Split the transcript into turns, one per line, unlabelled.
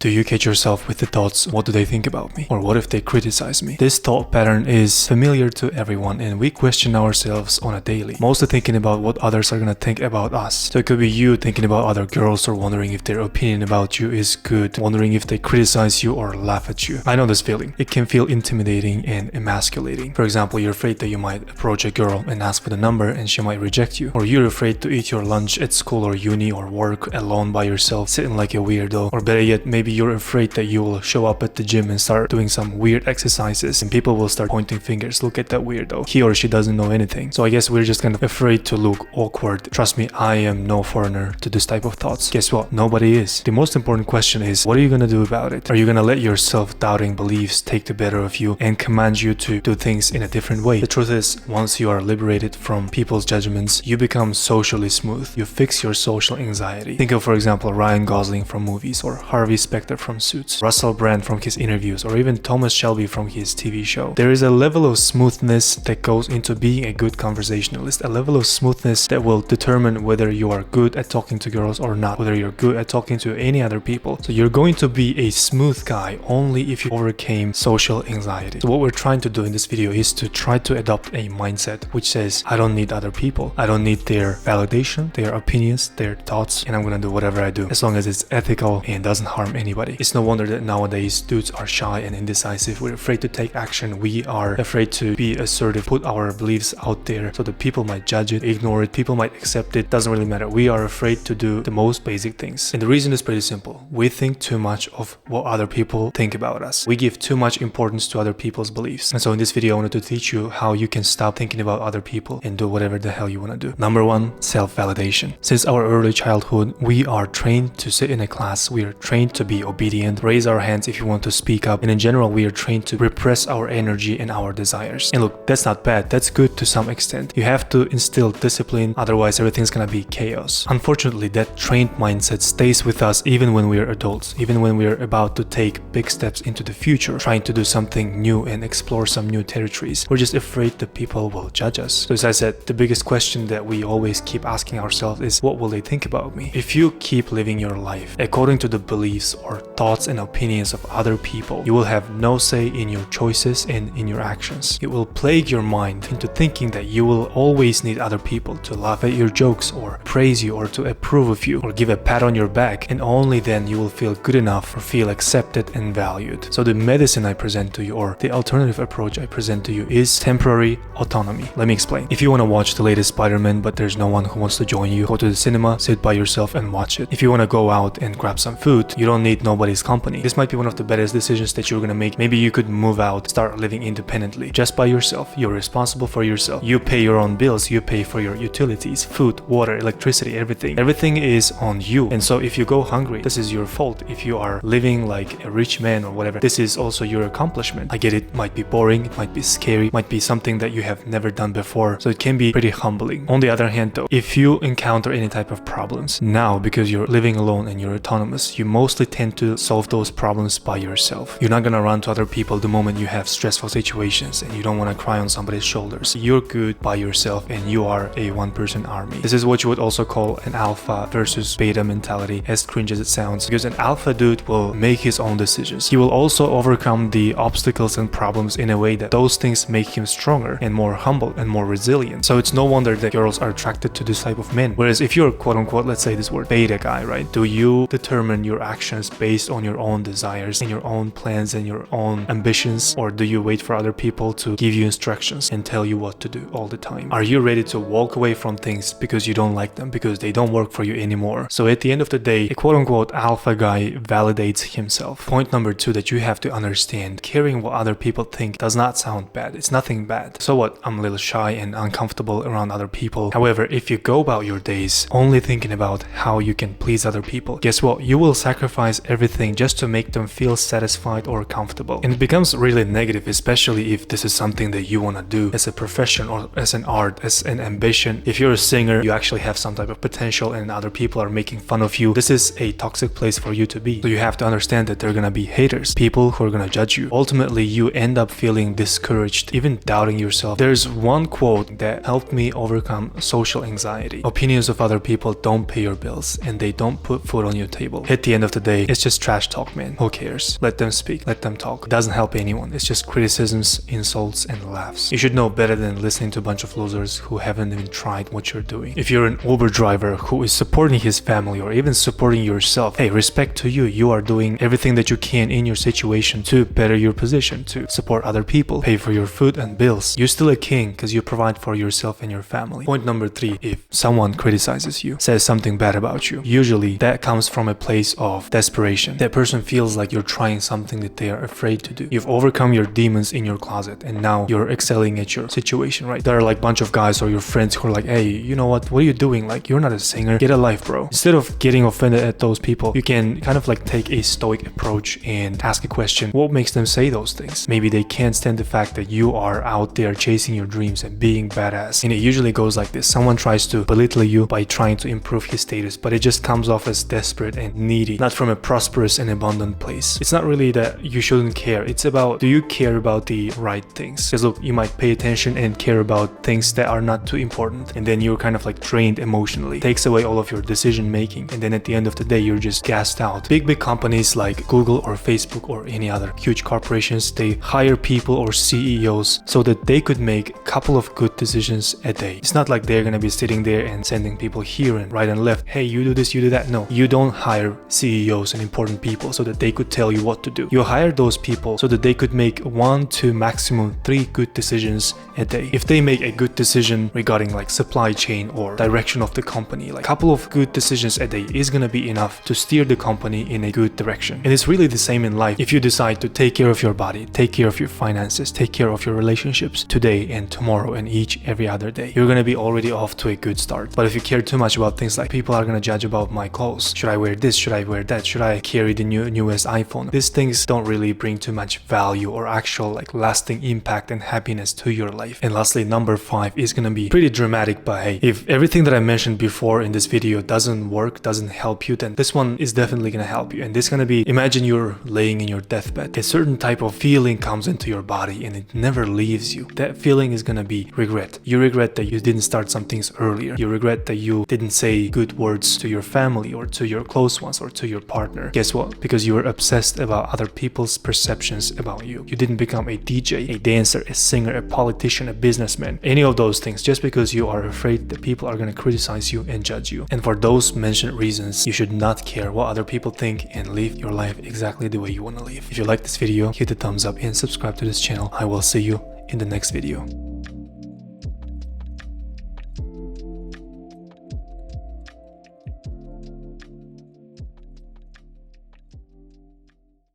Do you catch yourself with the thoughts, what do they think about me? Or what if they criticize me? This thought pattern is familiar to everyone and we question ourselves on a daily, mostly thinking about what others are gonna think about us. So it could be you thinking about other girls or wondering if their opinion about you is good, wondering if they criticize you or laugh at you. I know this feeling. It can feel intimidating and emasculating. For example, you're afraid that you might approach a girl and ask for the number and she might reject you. Or you're afraid to eat your lunch at school or uni or work alone by yourself, sitting like a weirdo. Or better yet, maybe you're afraid that you will show up at the gym and start doing some weird exercises and people will start pointing fingers. Look at that weirdo. He or she doesn't know anything. So I guess we're just kind of afraid to look awkward. Trust me, I am no foreigner to this type of thoughts. Guess what? Nobody is. The most important question is, what are you gonna do about it? Are you gonna let your self-doubting beliefs take the better of you and command you to do things in a different way? The truth is, once you are liberated from people's judgments, you become socially smooth. You fix your social anxiety. Think of, for example, Ryan Gosling from movies, or Harvey Specter from Suits, Russell Brand from his interviews, or even Thomas Shelby from his TV show. There is a level of smoothness that goes into being a good conversationalist, a level of smoothness that will determine whether you are good at talking to girls or not, whether you're good at talking to any other people. So you're going to be a smooth guy only if you overcame social anxiety. So what we're trying to do in this video is to try to adopt a mindset which says, I don't need other people. I don't need their validation, their opinions, their thoughts, and I'm gonna do whatever I do as long as it's ethical and doesn't harm anybody. It's no wonder that nowadays dudes are shy and indecisive. We're afraid to take action. We are afraid to be assertive, put our beliefs out there so that people might judge it, ignore it, people might accept it. Doesn't really matter. We are afraid to do the most basic things. And the reason is pretty simple. We think too much of what other people think about us. We give too much importance to other people's beliefs. And so in this video, I wanted to teach you how you can stop thinking about other people and do whatever the hell you want to do. Number one, self-validation. Since our early childhood, we are trained to sit in a class. We are trained to be obedient, raise our hands if you want to speak up. And in general, we are trained to repress our energy and our desires. And look, that's not bad. That's good to some extent. You have to instill discipline. Otherwise, everything's gonna be chaos. Unfortunately, that trained mindset stays with us even when we are adults, even when we are about to take big steps into the future, trying to do something new and explore some new territories. We're just afraid that people will judge us. So as I said, the biggest question that we always keep asking ourselves is, what will they think about me? If you keep living your life according to the beliefs or thoughts and opinions of other people, you will have no say in your choices and in your actions. It will plague your mind into thinking that you will always need other people to laugh at your jokes or praise you or to approve of you or give a pat on your back, and only then you will feel good enough or feel accepted and valued. So the medicine I present to you, or the alternative approach I present to you, is temporary autonomy. Let me explain. If you want to watch the latest Spider-Man but there's no one who wants to join you, go to the cinema, sit by yourself and watch it. If you want to go out and grab some food, you don't need nobody's company. This might be one of the best decisions that you're gonna make. Maybe you could move out, start living independently, just by yourself. You're responsible for yourself. You pay your own bills, you pay for your utilities, food, water, electricity, everything. Everything is on you. And so if you go hungry, this is your fault. If you are living like a rich man or whatever, this is also your accomplishment. I get it might be boring, it might be scary, might be something that you have never done before. So it can be pretty humbling. On the other hand though, if you encounter any type of problems now, because you're living alone and you're autonomous, you mostly tend to solve those problems by yourself. You're not gonna run to other people the moment you have stressful situations and you don't want to cry on somebody's shoulders. You're good by yourself and you are a one-person army. This is what you would also call an alpha versus beta mentality, as cringe as it sounds, because an alpha dude will make his own decisions. He will also overcome the obstacles and problems in a way that those things make him stronger and more humble and more resilient. So it's no wonder that girls are attracted to this type of men. Whereas if you're quote unquote, let's say this word, beta guy, right? Do you determine your actions based on your own desires and your own plans and your own ambitions, or do you wait for other people to give you instructions and tell you what to do all the time? Are you ready to walk away from things because you don't like them, because they don't work for you anymore? So at the end of the day, a quote unquote alpha guy validates himself. Point number two that you have to understand, caring what other people think does not sound bad. It's nothing bad. So what? I'm a little shy and uncomfortable around other people. However, if you go about your days only thinking about how you can please other people, guess what? You will sacrifice everything just to make them feel satisfied or comfortable. And it becomes really negative, especially if this is something that you want to do as a profession or as an art, as an ambition. If you're a singer, you actually have some type of potential and other people are making fun of you. This is a toxic place for you to be. So you have to understand that there are gonna be haters, people who are gonna judge you. Ultimately, you end up feeling discouraged, even doubting yourself. There's one quote that helped me overcome social anxiety. Opinions of other people don't pay your bills and they don't put food on your table. At the end of the day, It's just trash talk, man. Who cares? Let them speak, let them talk. It doesn't help anyone. It's just criticisms, insults, and laughs. You should know better than listening to a bunch of losers who haven't even tried what you're doing. If you're an Uber driver who is supporting his family or even supporting yourself, hey, respect to you. You are doing everything that you can in your situation to better your position, to support other people, pay for your food and bills. You're still a king because you provide for yourself and your family. Point number 3, if someone criticizes you, says something bad about you, usually that comes from a place of desperation. That person feels like you're trying something that they are afraid to do. You've overcome your demons in your closet and now you're excelling at your situation, right? There are like a bunch of guys or your friends who are like, hey, you know what are you doing? Like, you're not a singer. Get a life, bro. Instead of getting offended at those people, you can kind of like take a stoic approach and ask a question. What makes them say those things? Maybe they can't stand the fact that you are out there chasing your dreams and being badass. And it usually goes like this. Someone tries to belittle you by trying to improve his status, but it just comes off as desperate and needy, not from a prosperous and abundant place. It's not really that you shouldn't care. It's about, do you care about the right things? Because look, you might pay attention and care about things that are not too important, and then you're kind of like drained emotionally. It takes away all of your decision making, and then at the end of the day, you're just gassed out. Big companies like Google or Facebook or any other huge corporations, they hire people or CEOs so that they could make a couple of good decisions a day. It's not like they're gonna be sitting there and sending people here and right and left. Hey, you do this, you do that. No, you don't hire CEOs and important people so that they could tell you what to do. You hire those people so that they could make 1 to maximum 3 good decisions a day. If they make a good decision regarding like supply chain or direction of the company, like a couple of good decisions a day is gonna be enough to steer the company in a good direction. And it's really the same in life. If you decide to take care of your body, take care of your finances, take care of your relationships today and tomorrow and every other day, you're gonna be already off to a good start. But if you care too much about things like people are gonna judge about my clothes, should I wear this, should I wear that, should I carry the newest iPhone, these things don't really bring too much value or actual like lasting impact and happiness to your life. And lastly, number 5 is gonna be pretty dramatic, but hey, if everything that I mentioned before in this video doesn't work, doesn't help you, then this one is definitely gonna help you. And this is gonna be, imagine you're laying in your deathbed. A certain type of feeling comes into your body and it never leaves you. That feeling is gonna be regret. You regret that you didn't start some things earlier. You regret that you didn't say good words to your family or to your close ones or to your partner. Guess what? Because you were obsessed about other people's perceptions about you. You didn't become a DJ, a dancer, a singer, a politician, a businessman, any of those things, just because you are afraid that people are gonna criticize you and judge you. And for those mentioned reasons, you should not care what other people think and live your life exactly the way you wanna live. If you like this video, hit the thumbs up and subscribe to this channel. I will see you in the next video.